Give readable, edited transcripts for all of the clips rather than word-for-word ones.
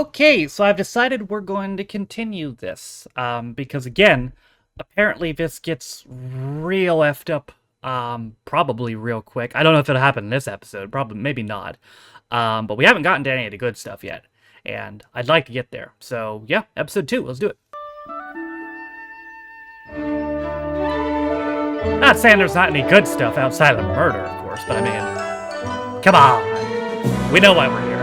Okay, so I've decided we're going to continue this, because again, apparently this gets real effed up, probably real quick. I don't know if it'll happen in this episode, probably, maybe not. But we haven't gotten to any of the good stuff yet, and I'd like to get there. So yeah, episode 2, let's do it. Not saying there's not any good stuff outside of the murder, of course, but I mean, come on. We know why we're here.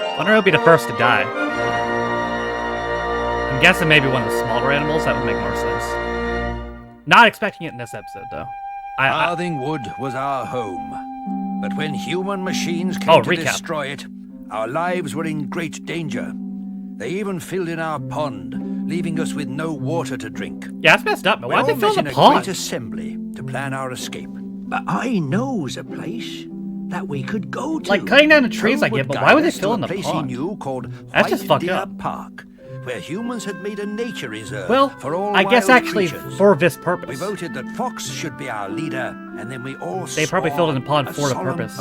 I wonder who'll be the first to die. I'm guessing maybe one of the smaller animals. That would make more sense. Not expecting it in this episode, though. Farthing Wood was our home. But when human machines came to destroy it, our lives were in great danger. They even filled in our pond, leaving us with no water to drink. Yeah, that's messed up, but why'd they fill in the a pond? great assembly to plan our escape. But I knows a place that we could go to. Like, cutting down the trees I get, but why would they fill in the place pond? He knew called That's just fucked Deer up. Park, where humans had made a nature reserve for all I guess wild actually creatures. for this purpose. We voted that Fox should be our leader, and then we all They probably filled in the pond for the purpose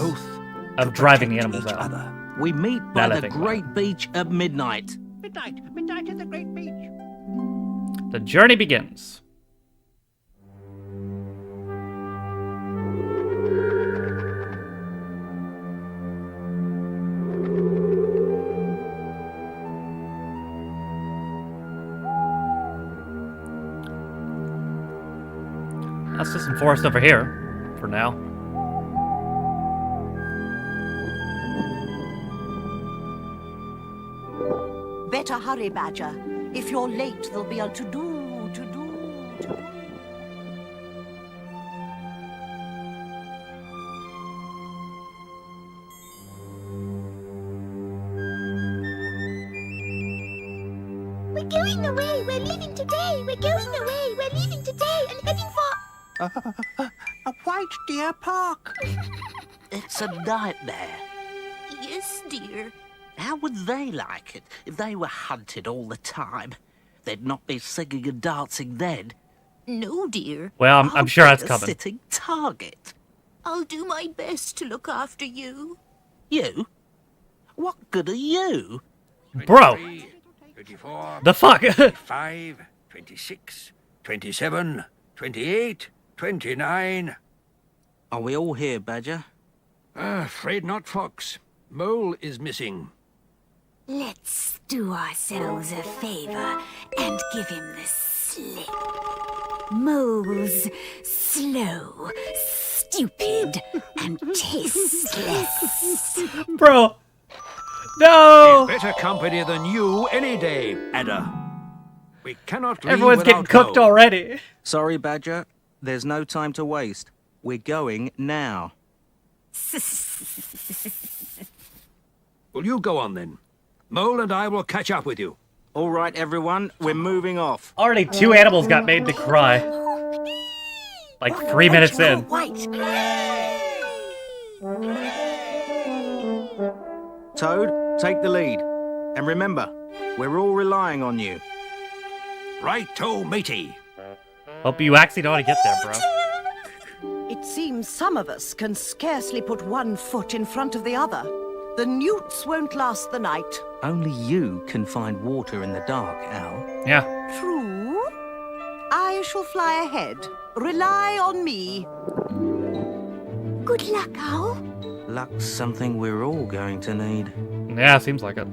of driving the animals out. We meet by the great beach at midnight. Midnight at the great beach. The journey begins. That's just some forest over here, for now. Better hurry, Badger. If you're late, there'll be a to-do. We're going away. We're leaving today. We're going away. We're leaving today and heading for... A white deer park. It's a nightmare. Yes, dear. How would they like it if they were hunted all the time? They'd not be singing and dancing then. No, dear. Well, I'm sure that's coming. A sitting target. I'll do my best to look after you. You? What good are you? Bro! 24, The fuck? 25, 26, 27, 28, 29. Are we all here, Badger? Afraid not, Fox. Mole is missing. Let's do ourselves a favor and give him the slip. Mole's slow, stupid, and tasteless. Bro! No! Better company than you any day, Adder. We cannot leave Everyone's getting without cooked Mole. already. Sorry, Badger. There's no time to waste. We're going now. Well, you go on then. Mole and I will catch up with you. All right, everyone. We're moving off. Already 2 animals got made to cry. Like 3 minutes in. White. Toad, take the lead. And remember, we're all relying on you. Right-o, matey. Hope you actually know how to get there, bro. It seems some of us can scarcely put one foot in front of the other. The newts won't last the night. Only you can find water in the dark, Al. Yeah. True. I shall fly ahead. Rely on me. Good luck, Owl. Luck's something we're all going to need. Yeah, seems like it.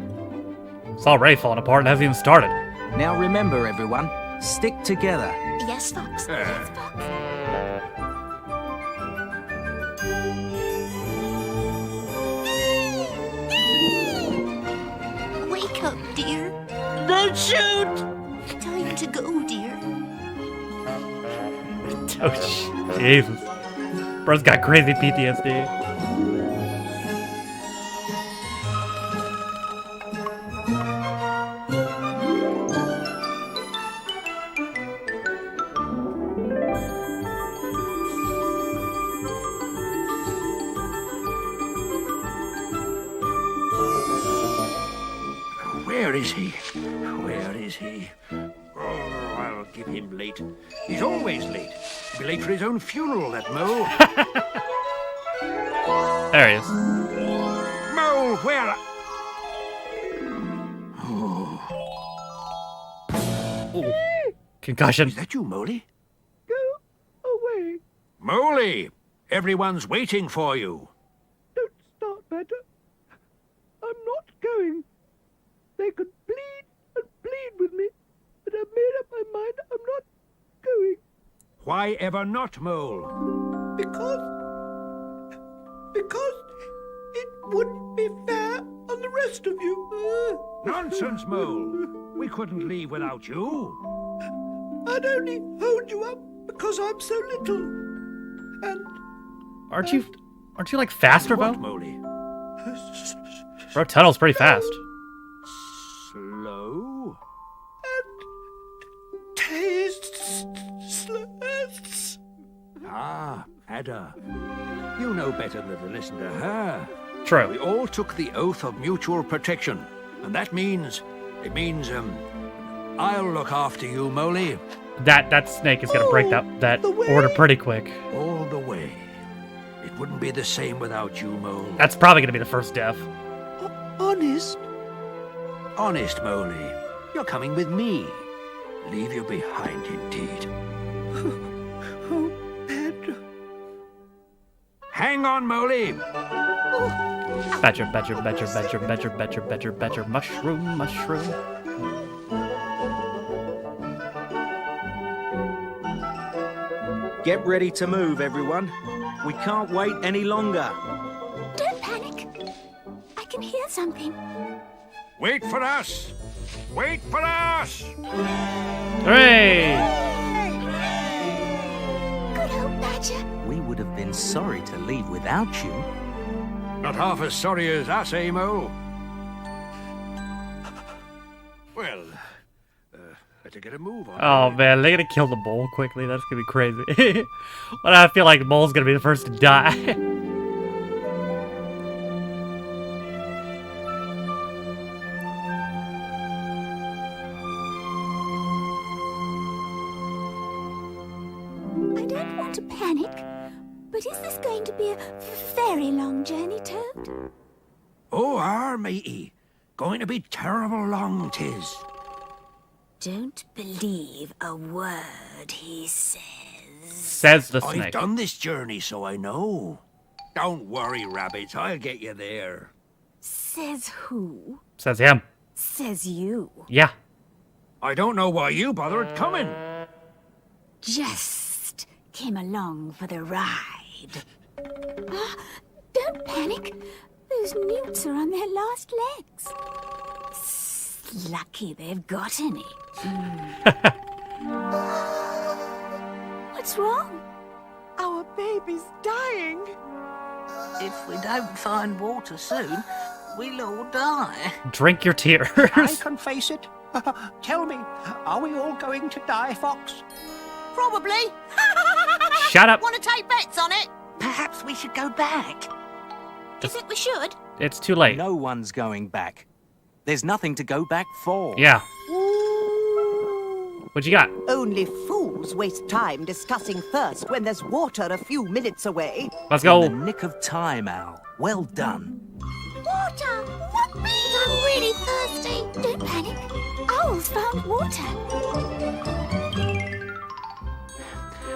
It's already falling apart and hasn't even started. Now remember, everyone, stick together. Yes, Fox. Yes, Fox. Wake up, dear. Don't shoot! Time to go, dear. Oh, Jesus. Bro's got crazy PTSD. keep him late. He's always late. He'll be late for his own funeral, that mole. There he is. Mole, where? Ooh. Concussion. Is that you, Moley? Go away. Moley! Everyone's waiting for you. Don't start, Badger. I'm not going. They could bleed and bleed with me, but I've made up my mind I'm not going. Why ever not, Mole? Because it wouldn't be fair on the rest of you. Nonsense, Mole. We couldn't leave without you. I'd only hold you up because I'm so little. And Aren't you like faster, What, Bo? Moley? Bro, tunnel's pretty fast. Slow? tasteless. Ah, Ada. You know better than to listen to her. We True. all took the oath of mutual protection, and that means, I'll look after you, Moley, That snake is gonna break that order pretty quick. all the way. It wouldn't be the same without you, Mole. That's probably gonna be the first death. Honest? Honest, Moley. You're coming with me. Leave you behind, indeed. Oh, Badger. Hang on, Moley. Badger, mushroom. Get ready to move, everyone. We can't wait any longer. Don't panic. I can hear something. Wait for us. Wait for us. Hooray! Good old Badger. We would have been sorry to leave without you. Not half as sorry as us, eh, Mole? Well, better get a move on. Oh man, they're gonna kill the mole quickly. That's gonna be crazy. But I feel like the mole's gonna be the first to die. I don't want to panic, but is this going to be a very long journey, Toad? Oh, matey. Going to be terrible long, 'tis. Don't believe a word he says. Says the I've snake. done this journey, so I know. Don't worry, rabbits. I'll get you there. Says who? Says him. Says you. Yeah. I don't know why you bothered coming. Just came along for the ride. Don't panic. Those newts are on their last legs. Lucky they've got any. What's wrong? Our baby's dying. If we don't find water soon, we'll all die. Drink your tears. I can face it. Tell me, are we all going to die, Fox? Probably. Shut up. Want to take bets on it? Perhaps we should go back. Do you think we should? It's too late. No one's going back. There's nothing to go back for. Yeah. What you got? Only fools waste time discussing thirst when there's water a few minutes away. Let's In go. the nick of time, Al. Well done. Water! Whoopee! I'm really thirsty. Don't panic. Owls found water.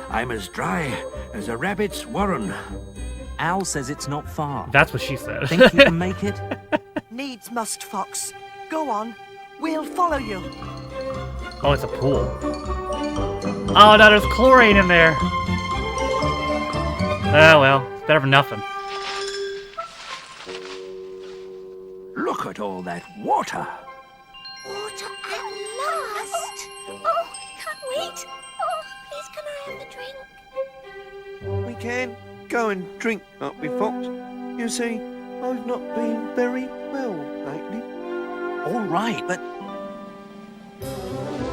I'm as dry as a rabbit's warren. Al says it's not far. That's what she said. Think you can make it? Needs must, Fox. Go on. We'll follow you. Oh, it's a pool. Oh no, there's chlorine in there. Oh well, it's better than nothing. Look at all that water. Water at last. Oh, can't wait. Oh, please can I have the drink? We can go and drink, can't we, Fox? You see, I've not been very well lately. All right, but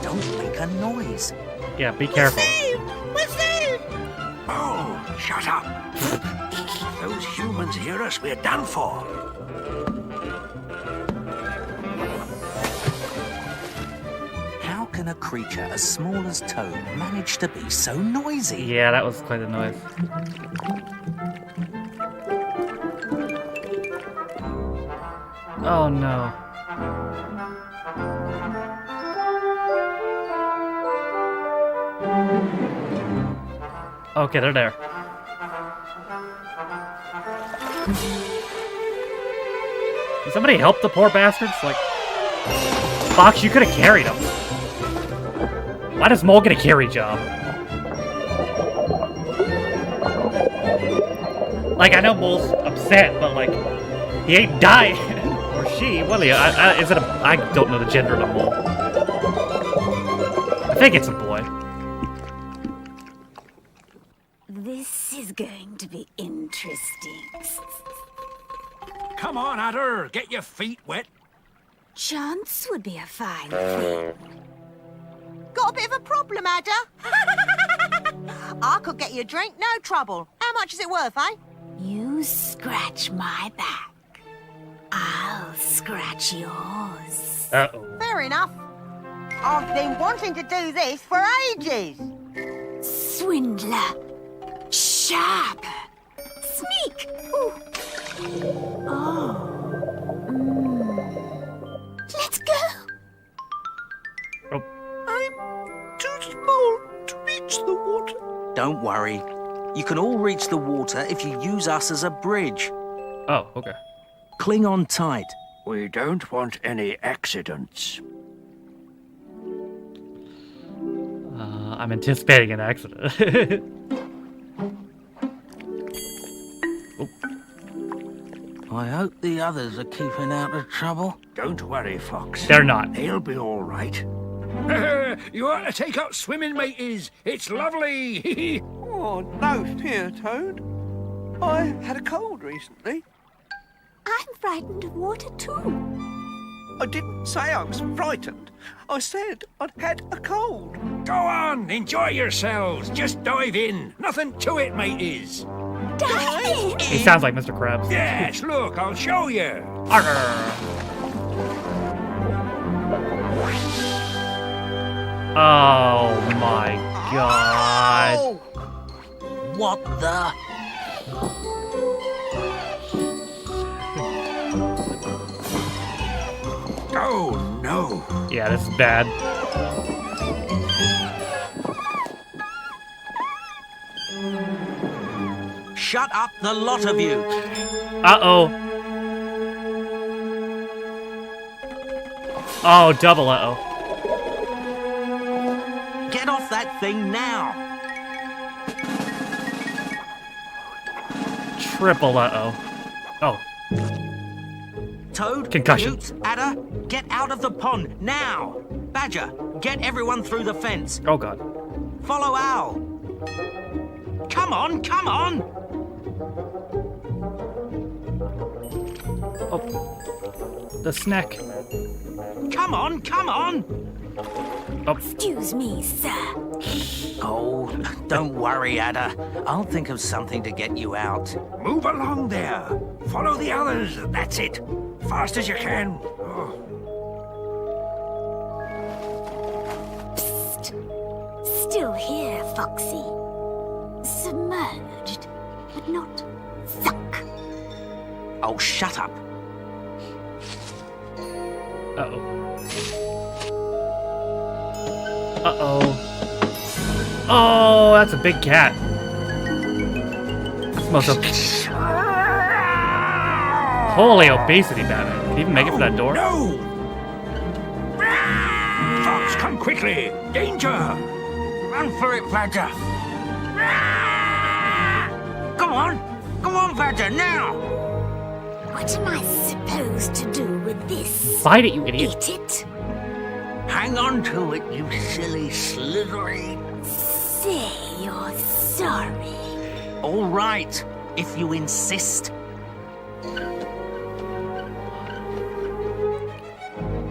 don't make a noise. Yeah, be careful. We're saved! Oh, shut up. Those humans hear us, we're done for. How can a creature as small as Toad manage to be so noisy? Yeah, that was quite a noise. Oh no. Okay, they're there. Can somebody help the poor bastards? Like, Fox, you could have carried them. Why does Mole get a carry job? Like, I know Mole's upset, but like, he ain't dying. Or she, what are you? Is it a? I don't know the gender of the Mole. I think it's a boy. This is going to be interesting. Come on, Adder, get your feet wet. Chance would be a fine thing. Got a bit of a problem, Ada? I could get you a drink, no trouble. How much is it worth, eh? You scratch my back, I'll scratch yours. Uh-oh. Fair enough. I've been wanting to do this for ages. Swindler. Sharp. Sneak. Ooh. Oh. Let's go. Oh. I'm too small to reach the water. Don't worry. You can all reach the water if you use us as a bridge. Oh, okay. Cling on tight. We don't want any accidents. I'm anticipating an accident. I hope the others are keeping out of trouble. Don't worry, Fox. They're not. They'll be all right. You ought to take up swimming, mateys. It's lovely. Oh, no fear, Toad. I had a cold recently. I'm frightened of water too. I didn't say I was frightened. I said I'd had a cold. Go on, enjoy yourselves. Just dive in. Nothing to it, mateys. Dive! He sounds like Mr. Krabs. Yes, look, I'll show you. Oh my god. Oh, What the? Oh, no. Yeah, this is bad. Shut up, the lot of you. Uh-oh. Oh, double uh-oh. Get off that thing now. Triple uh-oh. Oh. Toad, Concussion. Newt, Adder, get out of the pond now. Badger, get everyone through the fence. Oh god. Follow Owl. Come on, come on. Oh. The snack. Come on, come on. Oh. Excuse me, sir. Oh, don't worry, Adder. I'll think of something to get you out. Move along there. Follow the others. That's it. Fast as you can. Oh. Psst. Still here, Foxy. Submerged, but not sunk. Oh, shut up. Uh-oh. Uh-oh. Oh, that's a big cat. That's most of... Holy obesity, Batman. Can you even make it for that door? No! Fox, come quickly. Danger! Run for it, Badger. Come on. Come on, Badger, now. What am I supposed to do with this? Fight it, you idiot. Eat it? Hang on to it, you silly slithery. Say you're sorry. All right, if you insist.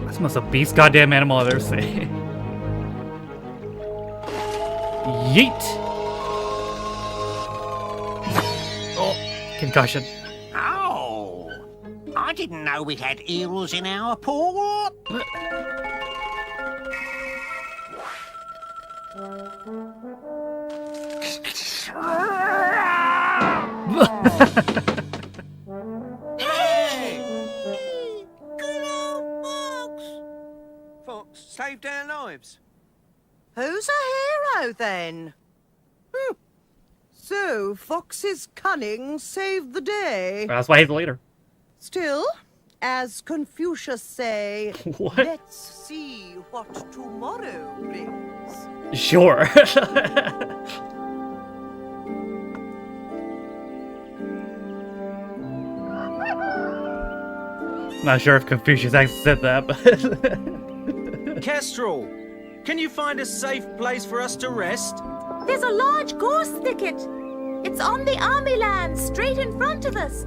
That's the most obese goddamn animal I've ever seen. Yeet! Oh, concussion. Oh, I didn't know we had eels in our port. Hey! Good old Fox! Fox saved our lives. Who's a hero, then? So, Fox's cunning saved the day. That's why he's the leader. Still, as Confucius say, What? let's see what tomorrow brings. Sure. Not sure if Confucius actually said that, but... Kestrel, can you find a safe place for us to rest? There's a large gorse thicket. It's on the army land, straight in front of us.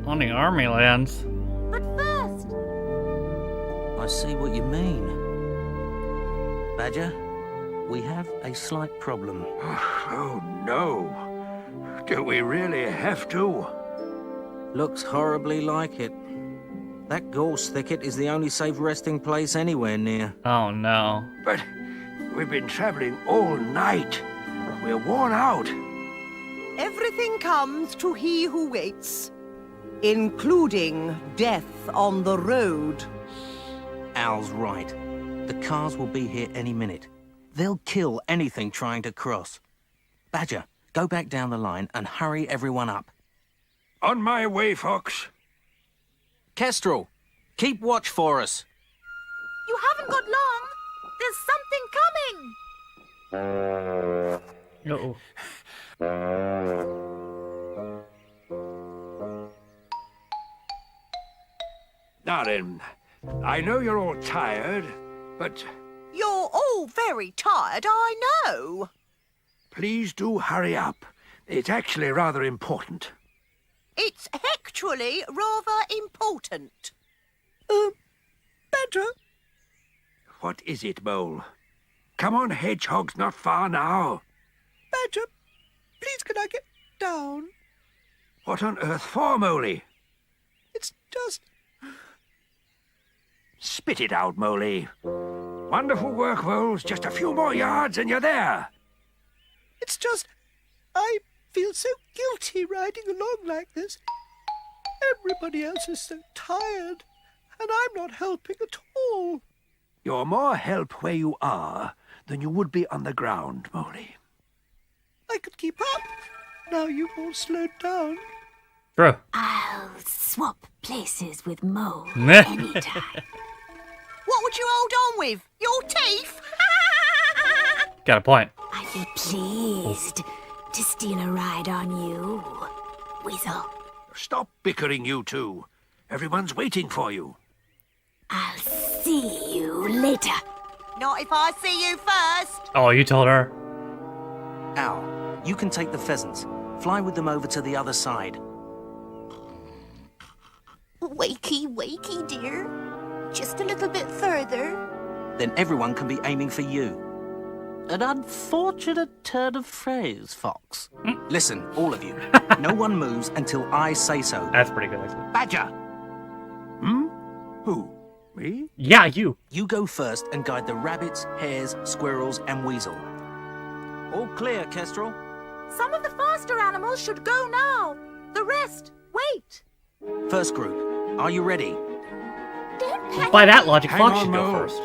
On the army lands. But first, I see what you mean. Badger, we have a slight problem. Oh, no. Do we really have to? Looks horribly like it. That gorse thicket is the only safe resting place anywhere near. Oh, no. But we've been traveling all night. We're worn out. Everything comes to he who waits, including death on the road. Al's right. The cars will be here any minute. They'll kill anything trying to cross. Badger, go back down the line and hurry everyone up. On my way, Fox. Kestrel, keep watch for us. you haven't got long. There's something coming. Uh-oh. Now then, I know you're all tired, but You're all very tired, I know. please do hurry up. It's actually rather important. It's actually rather important. Badger, What is it, Mole? Come on, Hedgehog's not far now. Badger, please can I get down? What on earth for, Moley? It's just... Spit it out, Moley. Wonderful work, Voles. Just a few more yards and you're there. It's just... I feel so guilty riding along like this. Everybody else is so tired, and I'm not helping at all. You're more help where you are than you would be on the ground, Moley. I could keep up. Now you've all slowed down. Bro. I'll swap places with Mo Meh. anytime. What would you hold on with? Your teeth? Got a point. I'd be pleased to steal a ride on you, Weasel. Stop bickering, you two. Everyone's waiting for you. I'll see you later. Not if I see you first. Oh, you told her. Al, you can take the pheasants. Fly with them over to the other side. Wakey, wakey, dear. Just a little bit further. Then everyone can be aiming for you. An unfortunate turn of phrase, Fox. Listen, all of you. No one moves until I say so. That's pretty good, actually. Badger, Who? Me? Yeah, you. you go first and guide the rabbits, hares, squirrels, and weasel. All clear, Kestrel. Some of the faster animals should go now. The rest, wait. First group, are you ready? Don't panic. By that logic, Hang Fox on, should go Mo. first.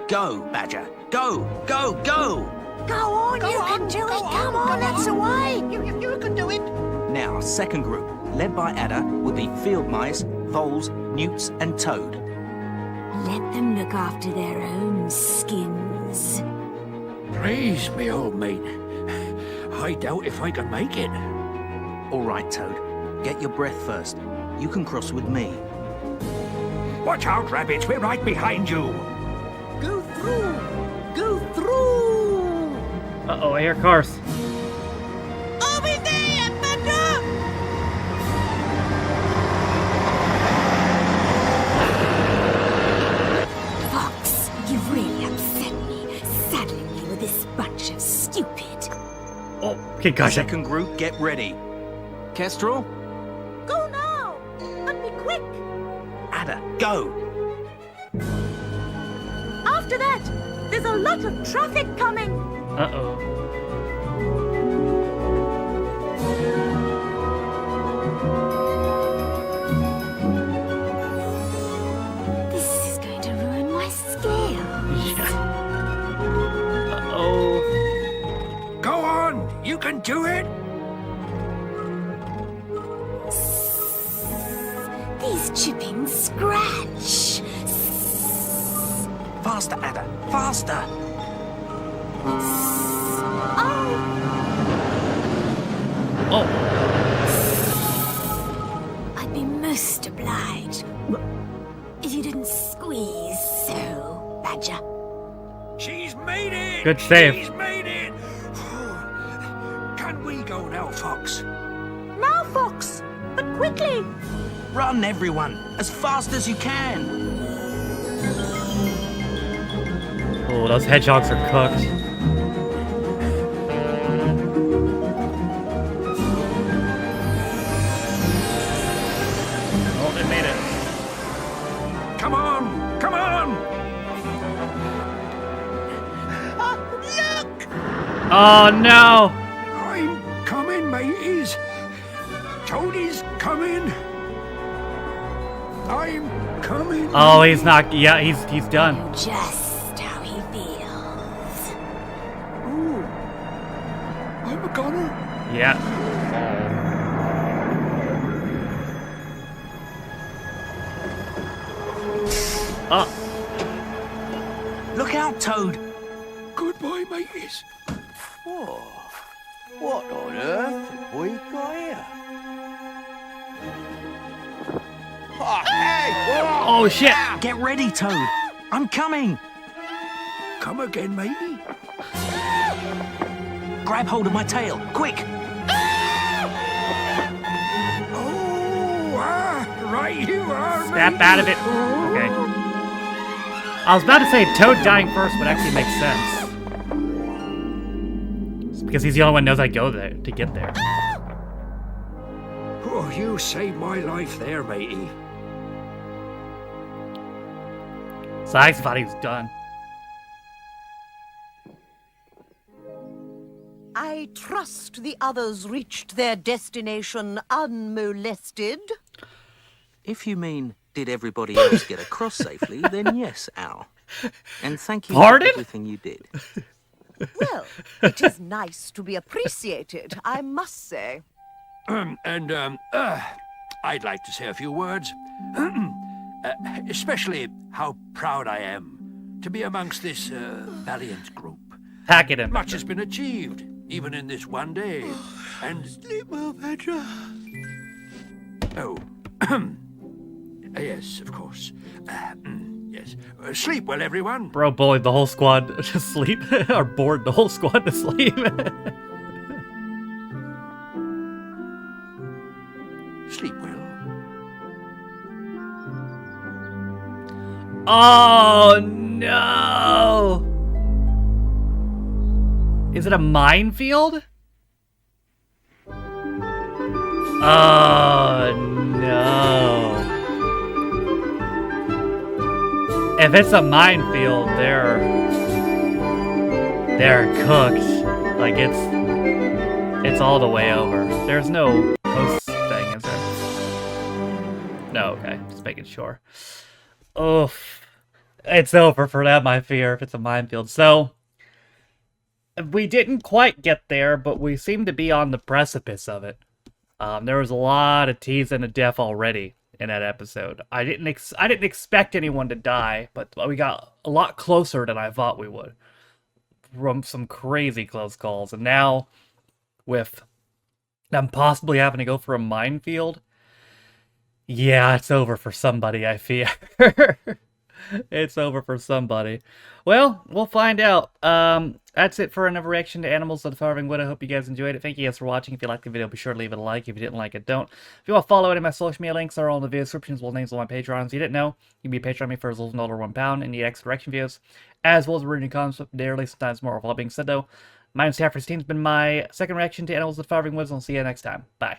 Go, Badger. Go, go, go! Go on, you can do it. Come on, that's the way. You can do it. Now, second group, led by Ada, will be field mice, voles, newts, and toad. Let them look after their own skins. Praise me, old mate. I doubt if I can make it. All right, Toad. Get your breath first. You can cross with me. Watch out, rabbits. We're right behind you. Go through. Go through. Uh-oh, I hear cars. Over there, Badger. Fox, you've really upset me, saddling me with this bunch of stupid. Oh, concussion. Second group, get ready. Kestrel, Go now, but be quick. Ada, go! After that, the There's a lot of traffic coming. Uh-oh. This is going to ruin my scales. Uh-oh. Go on! You can do it! These chippings scratch. Faster, Ada, faster! Oh, Oh. I'd be most obliged if you didn't squeeze so, Badger. She's made it! Good save. She's made it! Can we go now, Fox? Now, Fox, but quickly. Run, everyone, as fast as you can! Oh, those hedgehogs are cooked. Oh, they made it. Come on! Come on! Look! Oh, no! I'm coming, mateys. Tony's coming. I'm coming. Oh, he's not. Yeah, he's done. Just how he feels. Ooh. I'm a goner. Yeah. Oh. Look out, Toad! Goodbye, mateys. Oh, what on earth have we got here? Oh, hey! Oh shit! Get ready, Toad! I'm coming! Come again, matey. Grab hold of my tail, quick! Oh, right you are, Snap matey. out of it. Okay. I was about to say Toad dying first would actually make sense. It's because he's the only one who knows I go there to get there. Oh, you saved my life there, matey. So I thought he was done. I trust the others reached their destination unmolested. If you mean, did everybody else get across safely, then yes, Al. And thank you Pardon? for everything you did. Well, it is nice to be appreciated, I must say. And, I'd like to say a few words. Especially how proud I am to be amongst this valiant group. Pack it in. Much has been achieved, even in this one day. And Sleep well, Badger. oh, yes, of course. Yes, sleep well, everyone. Bro bullied the whole squad to sleep. Or bored the whole squad to sleep. Sleep well. Oh no! Is it a minefield? Oh no. If it's a minefield, they're cooked. Like it's all the way over. There's no post thing, is there? No, okay. Just making sure. Oof. It's over for them, I fear, if it's a minefield. So, we didn't quite get there, but we seem to be on the precipice of it. There was a lot of teasing of death already in that episode. I didn't expect anyone to die, but we got a lot closer than I thought we would. From some crazy close calls. And now, with them possibly having to go for a minefield, yeah, it's over for somebody, I fear. It's over for somebody. Well, we'll find out. That's it for another reaction to Animals of the Farthing Wood. I hope you guys enjoyed it. Thank you guys for watching. If you liked the video, be sure to leave it a like. If you didn't like it, don't. If you want to follow any of my social media links, are all in the video descriptions. Well, names on my Patreons. If you didn't know, you can be a Patreon me for as little as £1 and need extra direction videos, as well as reading comments daily, sometimes more. With all that being said, though, my name's Stafford's Team's been my second reaction to Animals of the Farthing Woods, and I'll see you next time. Bye.